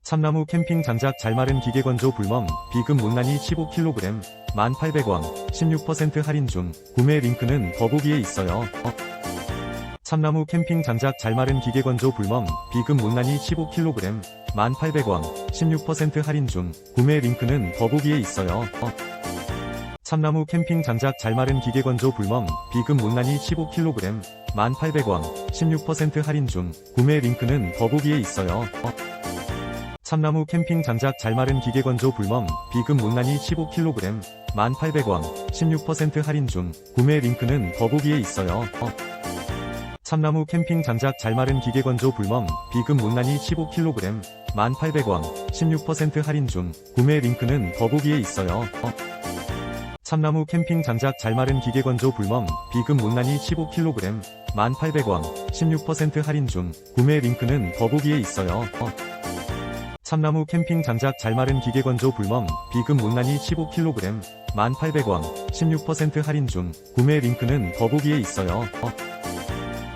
참나무 캠핑 장작 잘 마른 기계 건조 불멍 비금 못난이 15kg 1,800원 16% 할인 중. 구매 링크는 더보기에 있어요. 참나무 캠핑 장작 잘 마른 기계 건조 불멍 비금 못난이 15kg 1,800원 16% 할인 중. 구매 링크는 더보기에 있어요. 참나무 캠핑 장작 잘 마른 기계 건조 불멍 비금 못난이 15kg 1,800원 16% 할인 중. 구매 링크는 더보기에 있어요. 참나무 캠핑 장작 잘 마른 기계 건조 불멍 비금 못난이 15kg 1,800원 16% 할인 중. 구매 링크는 더보기에 있어요. 참나무 캠핑 장작 잘 마른 기계 건조 불멍 비금 못난이 15kg 1,800원 16% 할인 중. 구매 링크는 더보기에 있어요. 참나무 캠핑 장작 잘 마른 기계 건조 불멍 비금 못난이 15kg 1,800원 16% 할인 중. 구매 링크는 더보기에 있어요. 참나무 캠핑 장작 잘 마른 기계 건조 불멍 비금 못난이 15kg 1,800원 16% 할인 중. 구매 링크는 더보기에 있어요.